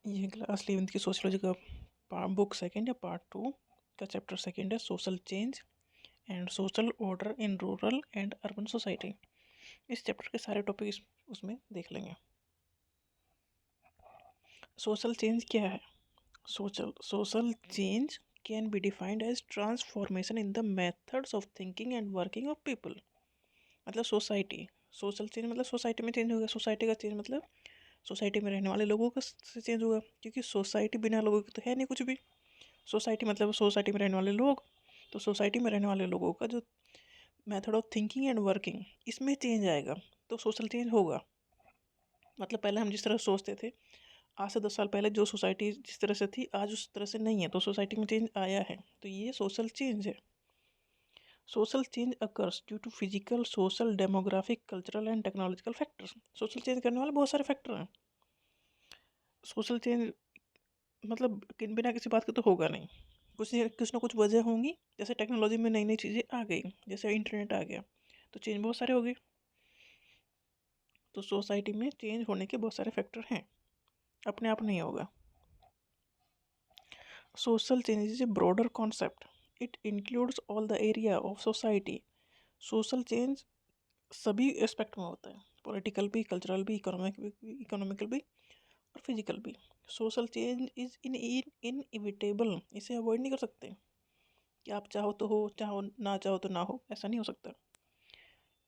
ये class 11th की sociology का बुक सेकंड या पार्ट 2 का चैप्टर सेकंड है social change and social order in rural and urban society. इस चैप्टर के सारे टॉपिक उसमें देख लेंगे। सोशल चेंज क्या है? Social change can be defined as transformation in the methods of thinking and working of people. मतलब सोसाइटी, सोशल चेंज मतलब सोसाइटी में चेंज होगा। सोसाइटी का चेंज मतलब सोसाइटी में रहने वाले लोगों का चेंज होगा, क्योंकि सोसाइटी बिना लोगों की तो है नहीं कुछ भी। सोसाइटी मतलब सोसाइटी में रहने वाले लोग, तो सोसाइटी में रहने वाले लोगों का जो method of thinking and working, इसमें चेंज आएगा तो सोशल चेंज होगा। मतलब पहले हम जिस तरह सोचते थे, आज से 10 साल पहले जो सोसाइटी जिस तरह से थी आज उस तरह से नहीं है, तो सोसाइटी में चेंज आया है, तो ये सोशल चेंज है। Social change occurs due to physical, social, demographic, cultural and technological factors. Social change करने वाले बहुत सारे फैक्टर हैं। सोशल चेंज मतलब बिना किसी बात के तो होगा नहीं, कुछ ना कुछ वजह होंगी। जैसे टेक्नोलॉजी में नई नई चीज़ें आ गई, जैसे इंटरनेट आ गया, तो चेंज बहुत सारे हो गए। तो सोसाइटी में चेंज होने के बहुत सारे फैक्टर हैं, अपने आप नहीं होगा। Social change is a broader concept, it includes all the area of society. Social change सभी एस्पेक्ट में होता है, पॉलिटिकल भी, कल्चरल भी, इकोनॉमिकल भी और फिजिकल भी। सोशल चेंज इज इनएविटेबल, इसे अवॉइड नहीं कर सकते कि आप चाहो तो हो, चाहो ना चाहो तो ना हो, ऐसा नहीं हो सकता।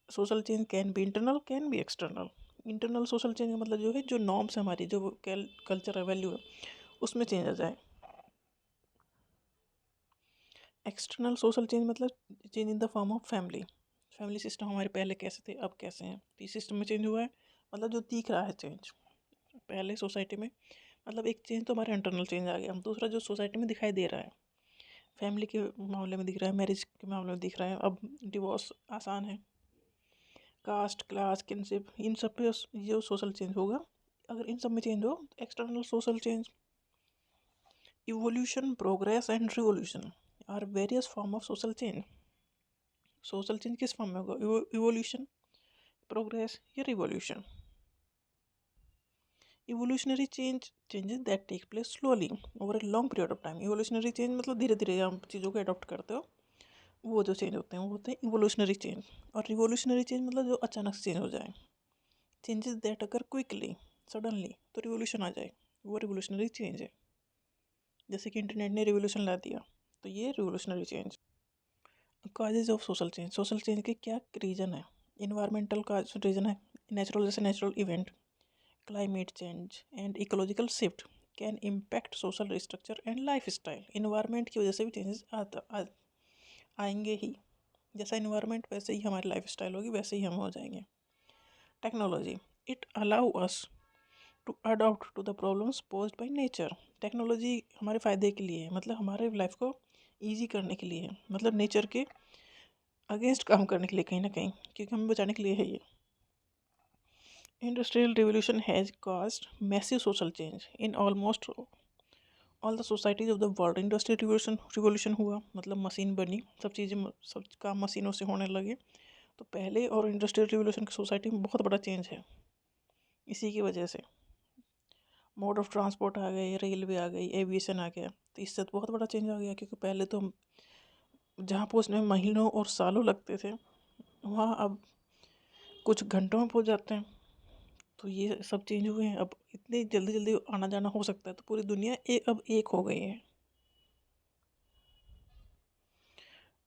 Social change can B internal, can be external. Internal social change का मतलब जो है, जो नॉर्म्स है हमारी, जो कल्चर है, वैल्यू है, उसमें चेंज आ जाए। एक्सटर्नल सोशल चेंज मतलब change in the form of family. Family system हमारे पहले कैसे थे, अब कैसे हैं, तो इस सिस्टम में चेंज हुआ है। मतलब जो दिख रहा है चेंज पहले सोसाइटी में, मतलब एक चेंज तो हमारा इंटरनल चेंज आ गया। दूसरा जो सोसाइटी में दिखाई दे रहा है, फैमिली के मामले में दिख रहा है, मैरिज के मामले में दिख रहा है, अब डिवोर्स आसान है, कास्ट, क्लास, किनशिप, इन सब पे जो सोशल चेंज होगा, अगर इन सब में चेंज हो, external social change. Evolution, progress and revolution are various form of social change. Social change किस फॉर्म में होगा? इवोल्यूशन, प्रोग्रेस या revolution. Evolutionary changes that take place slowly over a long period of time. Evolutionary change मतलब धीरे धीरे हम चीज़ों को अडॉप्ट करते हो, वो जो चेंज होते हैं वो होते हैं इवोल्यूशनरी चेंज। और रिवोल्यूशनरी चेंज मतलब जो अचानक से चेंज हो जाए, changes that occur quickly, suddenly, तो रिवोल्यूशन आ जाए, वो रिवोल्यूशनरी चेंज है। जैसे कि इंटरनेट ने रिवोल्यूशन ला दिया, तो ये revolutionary change. Causes of social change, social change के क्या रीज़न है? इन्वायरमेंटल का रीज़न है, नेचुरल, जैसे natural event, climate change and ecological shift can impact social structure and life style. Environment की वजह से भी चेंजेस आएंगे ही, जैसा इन्वायरमेंट वैसे ही हमारी लाइफ स्टाइल होगी, वैसे ही हम हो जाएंगे। Technology, it allow us to adopt to the problems posed by nature. Technology हमारे फ़ायदे के लिए है, मतलब हमारे लाइफ को ईजी करने के लिए है, मतलब नेचर के अगेंस्ट काम करने के लिए कहीं ना कहीं, क्योंकि हमें बचाने के लिए है ये। Industrial revolution has caused massive social change in almost all the societies of the world. Industrial revolution हुआ मतलब मशीन बनी, सब चीज़ें, सब काम मशीनों से होने लगे, तो पहले और इंडस्ट्रियल रिवोल्यूशन की सोसाइटी में बहुत बड़ा चेंज है। इसी की वजह से मोड ऑफ ट्रांसपोर्ट आ गए, रेलवे आ गई, एविएशन आ गया, तो इससे तो बहुत बड़ा चेंज आ गया, क्योंकि पहले तो हम जहाँ पहुँचने में महीनों और सालों लगते थे, वहाँ अब कुछ घंटों में पहुँच जाते हैं। तो ये सब चेंज हुए हैं, अब इतनी जल्दी जल्दी आना जाना हो सकता है, तो पूरी दुनिया अब एक हो गई है।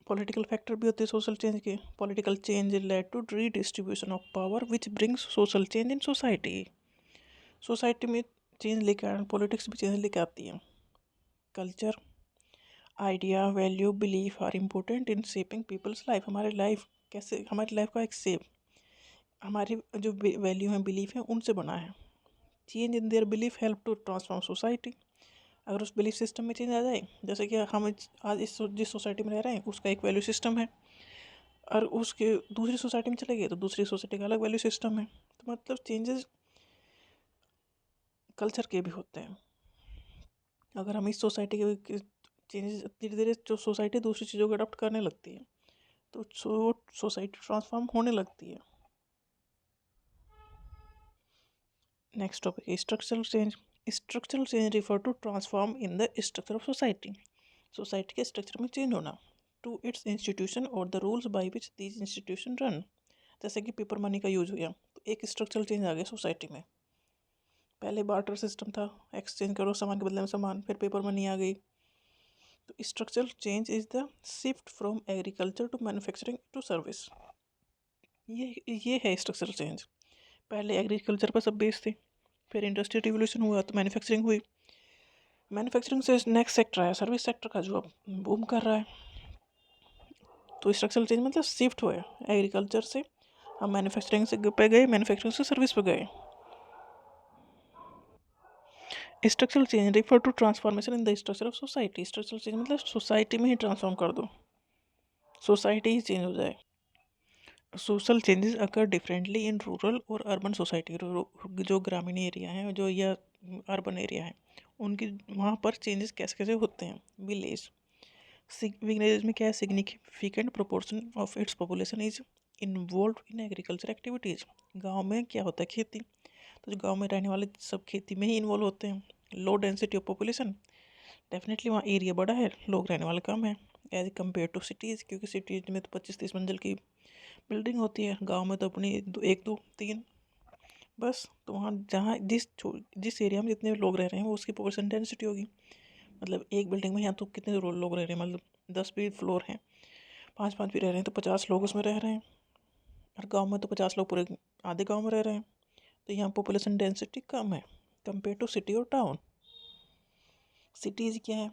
पॉलिटिकल फैक्टर भी होते हैं सोशल चेंज के। Political change led to redistribution of power which brings social change in society. Society में चेंज लेकर आना, पॉलिटिक्स भी चेंज लेकर आती है। Culture, idea, value, belief are important in shaping people's life. हमारे लाइफ कैसे, हमारी लाइफ का एक शेप हमारी जो वैल्यू हैं, बिलीफ हैं, उनसे बना है। Change in their belief help to transform society. अगर उस बिलीफ सिस्टम में चेंज आ जाए, जैसे कि हम आज जिस सोसाइटी में रह रहे हैं उसका एक वैल्यू सिस्टम है, और उसके दूसरी सोसाइटी में चले गए तो दूसरी सोसाइटी का अलग वैल्यू सिस्टम है, तो मतलब चेंजेस कल्चर के भी होते हैं। अगर हम इस सोसाइटी के चेंजेस, धीरे धीरे जो सोसाइटी दूसरी चीज़ों को अडॉप्ट करने लगती है, तो सोसाइटी ट्रांसफॉर्म होने लगती है। नेक्स्ट टॉपिक है structural change. Structural change refer to transform in the structure of society, society के स्ट्रक्चर में चेंज होना, टू इट्स इंस्टीट्यूशन और the rules by which these institution run. जैसे कि पेपर मनी का यूज हुआ तो एक स्ट्रक्चरल चेंज आ गया सोसाइटी में। पहले बार्टर सिस्टम था, एक्सचेंज करो सामान के बदले में सामान, फिर पेपर मनी आ गई। तो structural change is the shift from agriculture to manufacturing to service. ये है स्ट्रक्चरल चेंज। पहले एग्रीकल्चर पर सब बेस्ड थे, फिर इंडस्ट्रियल रिवोल्यूशन हुआ तो मैन्युफैक्चरिंग हुई, मैन्युफैक्चरिंग से नेक्स्ट सेक्टर आया सर्विस सेक्टर का जो अब बूम कर रहा है। तो स्ट्रक्चरल चेंज मतलब शिफ्ट हुआ एग्रीकल्चर से हम मैन्युफैक्चरिंग से पे गए, मैन्युफैक्चरिंग से सर्विस पे गए। Structural change refer to transformation in the structure of society. Structural change मतलब सोसाइटी में ही ट्रांसफॉर्म कर दो, सोसाइटी ही चेंज हो जाए। Social changes occur differently in rural और अर्बन सोसाइटी। जो ग्रामीण एरिया हैं जो या अर्बन एरिया है उनकी वहाँ पर चेंजेस कैसे कैसे होते हैं। विलेज, विलेज में क्या है, significant proportion of its population is involve in agriculture activities. गांव में क्या होता है, खेती, तो जो गांव में रहने वाले सब खेती में ही इन्वॉल्व होते हैं। Low density of population, definitely वहाँ एरिया बड़ा है, लोग रहने वाले कम है एज कम्पेयर टू सिटीज़, क्योंकि सिटीज़ में तो 25-30 मंजिल की बिल्डिंग होती है, गांव में तो अपनी एक दो तीन बस। तो वहाँ जहाँ जिस एरिया में जितने लोग रह रहे हैं वो उसकी पॉपुलेशन डेंसिटी होगी। मतलब एक बिल्डिंग में यहाँ तो कितने लोग रह रहे हैं, मतलब 10 भी फ्लोर हैं, 5-5 भी रह रहे हैं तो 50 लोग उसमें रह रहे हैं। और गांव में तो 50 लोग पूरे आधे गांव में रह रहे हैं। तो यहाँ पॉपुलेशन डेंसिटी कम है कंपेयर टू सिटी और टाउन। सिटीज़ क्या है,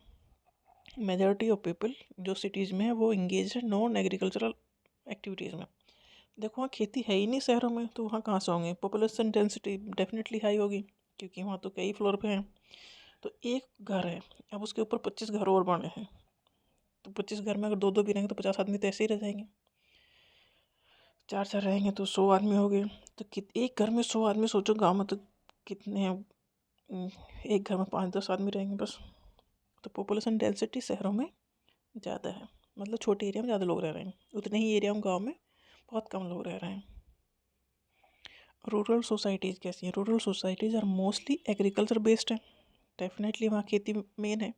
मेजॉरिटी ऑफ पीपल जो सिटीज़ में है वो इंगेज है नॉन एग्रीकल्चरल एक्टिविटीज़ में। देखो वहाँ खेती है ही नहीं शहरों में, तो वहाँ कहाँ से होंगे, पॉपुलेशन डेंसिटी डेफिनेटली हाई होगी क्योंकि वहाँ तो कई फ्लोर पे हैं। तो एक घर है, अब उसके ऊपर 25 घर और बने हैं, तो 25 घर में अगर दो दो भी रहेंगे तो 50 आदमी तो ऐसे ही रह जाएंगे। चार चार रहेंगे तो 100 आदमी हो गए। तो एक घर में 100 आदमी, सोचो गाँव में तो कितने हैं, एक घर में 5-10 आदमी रहेंगे बस। तो पॉपुलेशन डेंसिटी शहरों में ज़्यादा है, मतलब छोटे एरिया में ज़्यादा लोग रह रहे हैं, उतने ही एरिया में गाँव में बहुत कम लोग रह रहे हैं। रूरल सोसाइटीज़ कैसी हैं, rural societies are mostly agriculture based है, डेफिनेटली वहाँ खेती मेन है।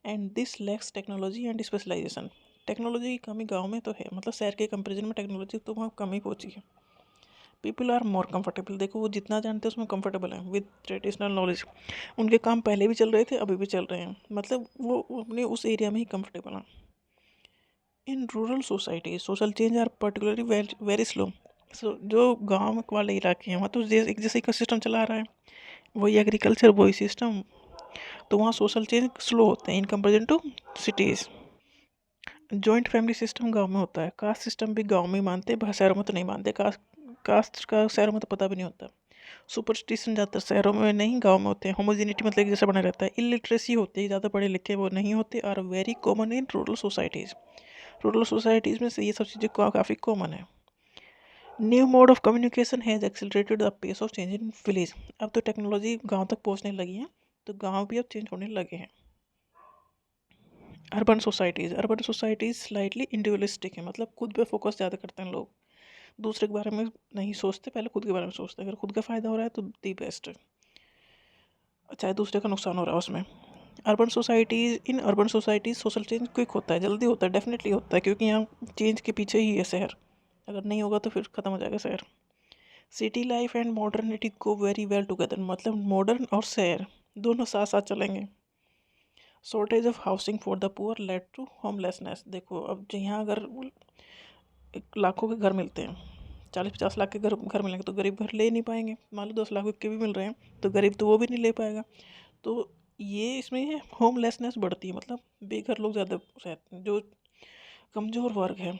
And this lacks technology and specialisation. Technology की कमी गांव में तो है, मतलब शहर के कंपैरिजन में टेक्नोलॉजी तो वहाँ कमी पहुँची है। पीपल आर मोर कंफर्टेबल, देखो वो जितना जानते हैं उसमें कंफर्टेबल है विद ट्रेडिशनल नॉलेज। उनके काम पहले भी चल रहे थे अभी भी चल रहे हैं, मतलब वो अपने उस एरिया में ही कंफर्टेबल हैं। In rural society social change are particularly very slow. जो गाँव वाले इलाके हैं वहाँ तो एक जैसे का सिस्टम चला रहा है, वही एग्रीकल्चर वही सिस्टम, तो वहाँ सोशल चेंज स्लो होते हैं in comparison to cities. Joint family system गांव में होता है, कास्ट सिस्टम भी गांव में ही मानते हैं, शहरों में तो नहीं मानते। कास्ट का शहरों में तो पता भी नहीं होता। सुपरस्टिशन ज़्यादातर शहरों में नहीं गांव में होते हैं। होमोजिनिटी मतलब एक जैसा बना रहता है। इलिटरेसी होती है, ज़्यादा पढ़े लिखे वो नहीं होते। Are very common in rural societies. Rural societies में से ये सब चीज़ें काफ़ी कॉमन है। New mode of communication has accelerated the pace of change in village. अब तो टेक्नोलॉजी गाँव तक पहुँचने लगी है, तो गाँव भी अब चेंज होने लगे हैं। अर्बन सोसाइटीज़ स्लाइटली इंडिविजुअलिस्टिक है, मतलब खुद पे फोकस ज़्यादा करते हैं लोग, दूसरे के बारे में नहीं सोचते, पहले खुद के बारे में सोचते हैं। अगर खुद का फ़ायदा हो रहा है तो दी बेस्ट है, चाहे दूसरे का नुकसान हो रहा है उसमें। Urban societies social change quick होता है, जल्दी होता है, डेफिनेटली होता है, क्योंकि यहाँ चेंज के पीछे ही है शहर। अगर नहीं होगा तो फिर ख़त्म हो जाएगा शहर। City life and modernity go very well together, मतलब मॉडर्न और शहर दोनों साथ साथ चलेंगे। Shortage of housing for the poor led to homelessness. देखो अब यहाँ अगर लाखों के घर मिलते हैं, 40-50 लाख के घर मिलेंगे तो गरीब घर ले नहीं पाएंगे। मान लो 10 लाख के भी मिल रहे हैं तो गरीब तो वो भी नहीं ले पाएगा। तो ये इसमें होमलेसनेस बढ़ती है, मतलब बेघर लोग ज़्यादा रहते हैं। जो कमज़ोर वर्ग है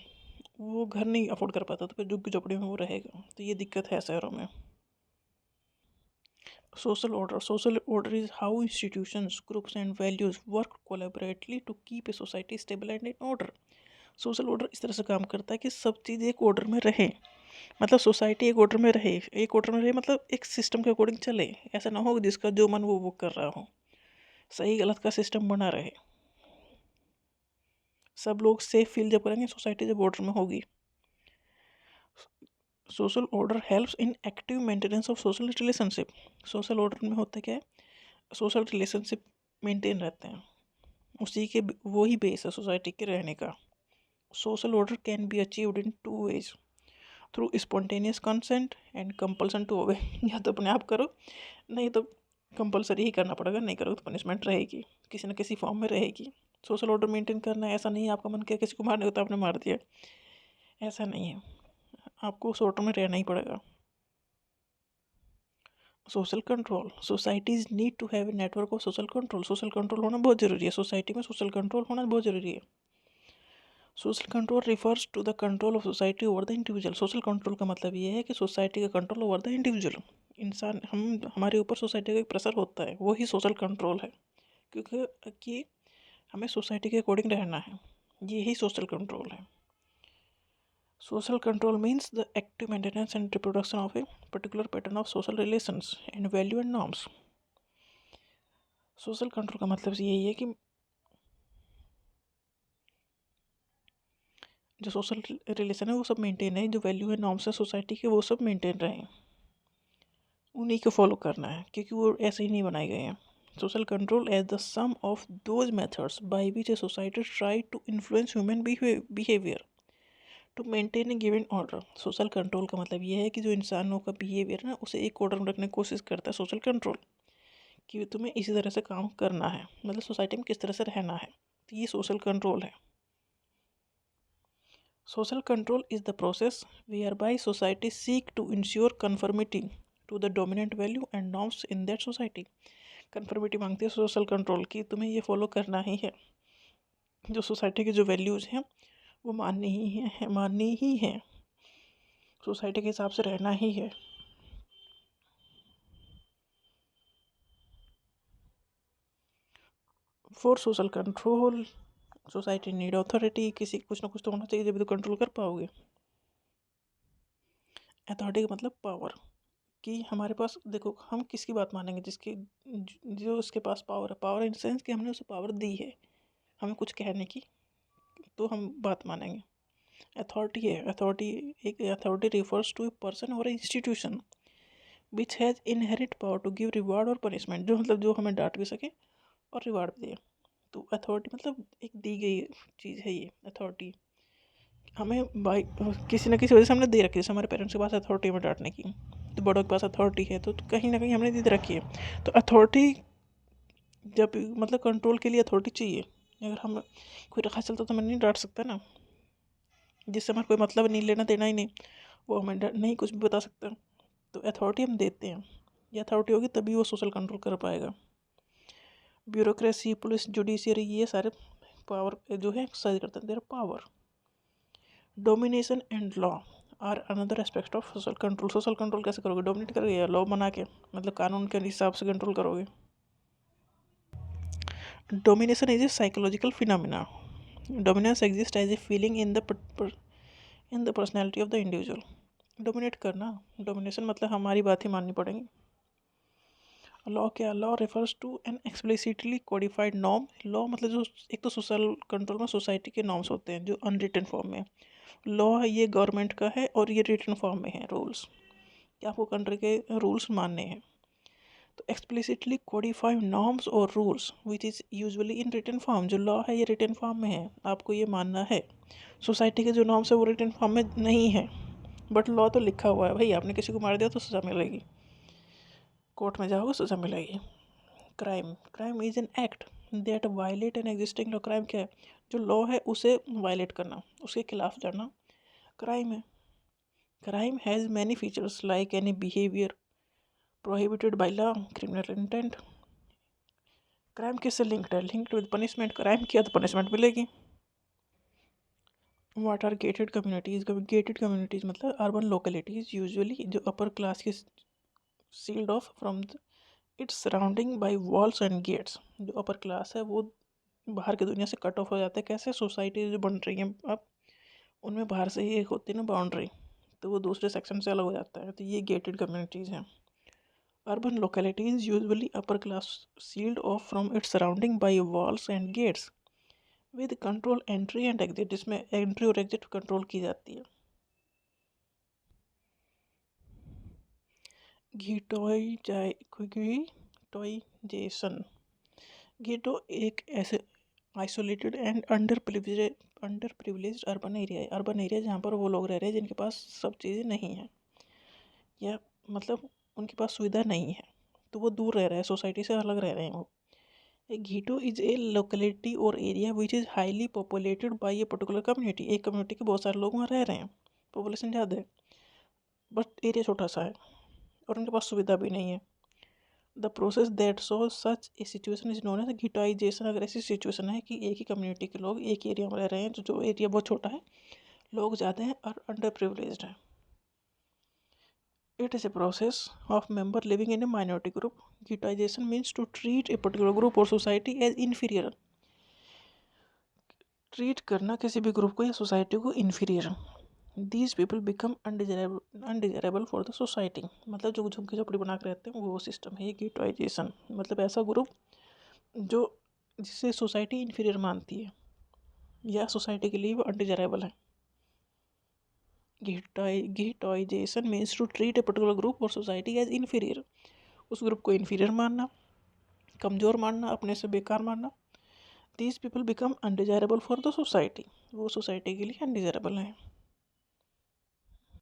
वो घर नहीं अफोर्ड कर पाता तो फिर झुग्गी झोपड़ी में वो रहेगा, तो ये दिक्कत है शहरों में। Social order is how institutions groups and values work collaboratively to keep a society stable and in order. Social order इस तरह से काम करता है कि सब चीज़ एक ऑर्डर में रहे, मतलब सोसाइटी एक ऑर्डर में रहे, एक ऑर्डर में रहे मतलब एक सिस्टम के अकॉर्डिंग चले। ऐसा ना हो जिसका जो मन वो कर रहा हो, सही गलत का सिस्टम बना रहे। सब लोग सेफ फील जब करेंगे सोसाइटी जब ऑर्डर में होगी। Social order helps in active maintenance of social relationship. Social order में होता क्या है, सोशल रिलेशनशिप मेंटेन रहते हैं, उसी के वो ही बेस है सोसाइटी के रहने का। Social order can be achieved in two ways, through spontaneous consent and compulsion to obey. या तो अपने आप करो, नहीं तो कंपलसरी ही करना पड़ेगा, नहीं करोगे तो पनिशमेंट रहेगी, किसी न किसी फॉर्म में रहेगी। सोशल ऑर्डर मेंटेन करना है, ऐसा नहीं है आपका मन किया किसी को मारने को तो आपने मार दिया, ऐसा नहीं है, आपको उस ऑर्डर में रहना ही पड़ेगा। Social control, societies need to have a network of social control. Social control होना बहुत ज़रूरी है, सोसाइटी में सोशल कंट्रोल होना बहुत ज़रूरी है। Social control refers to the control of society over the individual. Social control का मतलब ये है कि सोसाइटी का कंट्रोल ओवर द इंडिविजुअल। इंसान, हमारे ऊपर सोसाइटी का एक प्रेशर होता है, वही सोशल कंट्रोल है, क्योंकि कि हमें सोसाइटी के अकॉर्डिंग रहना है, यही सोशल कंट्रोल है। Social control means the active maintenance and reproduction of a particular pattern of social relations and value and norms. Social control का मतलब यही है कि जो सोशल रिलेशन है वो सब मेंटेन है, जो वैल्यू है नॉर्म्स है सोसाइटी के वो सब मेंटेन रहें, उन्हीं को फॉलो करना है, क्योंकि वो ऐसे ही नहीं बनाए गए हैं। Social control as the sum of those methods by which a society try to influence human behaviour to maintain a given order. Social control का मतलब ये है कि जो इंसानों का बिहेवियर है ना उसे एक ऑर्डर में रखने की कोशिश करता है सोशल कंट्रोल, कि तुम्हें इसी तरह से काम करना है, मतलब सोसाइटी में किस तरह से रहना है, तो ये सोशल कंट्रोल है। Social control is the process whereby society seek to ensure conformity to the dominant value and norms in that society. Conformity मांगती है सोशल कंट्रोल की, तुम्हें ये फॉलो करना ही है, जो सोसाइटी के जो वैल्यूज़ हैं वो माननी ही है, सोसाइटी के हिसाब से रहना ही है। For social control society need authority, किसी कुछ ना कुछ तो होना चाहिए जब तो कंट्रोल कर पाओगे। अथॉरिटी का मतलब पावर, कि हमारे पास देखो हम किसकी बात मानेंगे, जिसकी जो उसके पास पावर है, पावर इन सेंस कि हमने उसे पावर दी है हमें कुछ कहने की, तो हम बात मानेंगे। अथॉरिटी है, authority refers to a person or institution which has inherent power to give reward or punishment, जो मतलब जो हमें डांट भी सके और रिवार्ड भी दे। तो अथॉरिटी मतलब एक दी गई चीज़ है ये अथॉरिटी, हमें बाई किसी न किसी वजह से हमने दे रखी है, जैसे हमारे पेरेंट्स के पास अथॉरिटी हमें डांटने की, तो बड़ों के पास अथॉरिटी है, तो कहीं ना कहीं हमने दे रखी है। तो अथॉरिटी जब मतलब कंट्रोल के लिए अथॉरिटी चाहिए, अगर हम कोई रखा चलता तो हमें नहीं डांट सकता ना, जिससे हमारा कोई मतलब नहीं, लेना देना ही नहीं, वो हमें नहीं कुछ भी बता सकता। तो अथॉरिटी हम देते हैं, ये अथॉरिटी होगी तभी वो सोशल कंट्रोल कर पाएगा। ब्यूरोक्रेसी, पुलिस, जुडिशियरी, ये सारे पावर जो है एक्सरसाइज करते हैं, their power. Domination and law are another aspect of social control. Social control कैसे करोगे, डोमिनेट करोगे या लॉ बना के, मतलब कानून के हिसाब से कंट्रोल करोगे। Domination is a psychological phenomena. Dominance exist as a feeling in the personality of the individual. Dominate करना, डोमिनेशन मतलब हमारी बात ही माननी पड़ेगी। लॉ क्या, law refers to an explicitly codified norm. Law मतलब जो एक तो सोशल कंट्रोल में सोसाइटी के नॉर्म्स होते हैं जो अनरिटन फॉर्म में, लॉ है ये गवर्नमेंट का है और ये रिटन फॉर्म में है रूल्स, कि आपको कंट्री के रूल्स मानने हैं। तो एक्सप्लिसिटली कोडिफाइड नॉर्म्स और rules which is usually in written form, जो लॉ है ये रिटन फॉर्म में है, आपको ये मानना है। सोसाइटी के जो नॉर्म्स है वो रिटन फॉर्म में नहीं है, बट लॉ तो लिखा हुआ है, भाई आपने किसी को मार दिया तो सज़ा मिलेगी, कोर्ट में जाओगे सज़ा मिलेगी। Crime, crime is an act that violate an existing law. Crime क्या है, जो लॉ है उसे वायलेट करना, उसके खिलाफ जाना क्राइम है। Crime has many features like any behaviour prohibited by law, criminal intent. Crime किससे लिंक्ड है, लिंक्ड विद पनिशमेंट, क्राइम किया तो पनिशमेंट मिलेगी। What are gated communities, gated communities मतलब अर्बन लोकेलिटीज़ यूजुअली जो अपर क्लास की sealed off from its surrounding by walls and gates. जो upper class है वो बाहर की दुनिया से कट ऑफ हो जाता है, कैसे, सोसाइटी जो बन रही है अब उनमें बाहर से ही एक होती है ना बाउंड्री, तो वो दूसरे सेक्शन से अलग हो जाता है, तो ये गेटेड कम्युनिटीज़ हैं। Urban localities usually upper class sealed off from its surrounding by walls and gates with control entry and exit, जिसमें एंट्री और एग्जिट कंट्रोल की जाती है। घी टॉय चाय घी गेटोइजेशन। गेटो एक ऐसे isolated and under privilege urban area है। अर्बन एरिया जहाँ पर वो लोग रह रहे हैं जिनके पास सब चीज़ें नहीं हैं, या मतलब उनके पास सुविधा नहीं है, तो वो दूर रह रहे हैं, सोसाइटी से अलग रह रहे हैं वो। A ghetto is a locality or area which is highly populated by a particular community। एक कम्युनिटी के बहुत सारे लोग वहाँ रह रहे हैं, पॉपुलेशन ज़्यादा है, बट एरिया छोटा सा है और उनके पास सुविधा भी नहीं है। The process that so such a situation is known as ghettoisation. अगर ऐसी सिचुएशन है कि एक ही कम्युनिटी के लोग एक एरिया में रह रहे हैं, जो एरिया बहुत छोटा है, लोग ज़्यादा हैं और अंडर प्रिविलेज्ड हैं। It is a process of member living in a minority group. Ghettoization means to treat a particular group or society as inferior। Treat करना किसी भी ग्रुप को या सोसाइटी को inferior. These people become undesirable for the society. मतलब जो झुग्गी झोपड़ी बना के रहते हैं वो सिस्टम है ये गेटोइजेशन। मतलब ऐसा ग्रुप जो जिसे सोसाइटी इन्फीरियर मानती है या सोसाइटी के लिए वो अनडिजायरेबल है। Ghettoisation means to treat a particular group or society as inferior. उस ग्रुप को इन्फीरियर मानना, कमज़ोर मानना, अपने से बेकार मानना। These people become undesirable for the society. वो सोसाइटी के लिए अनडिजायरेबल हैं।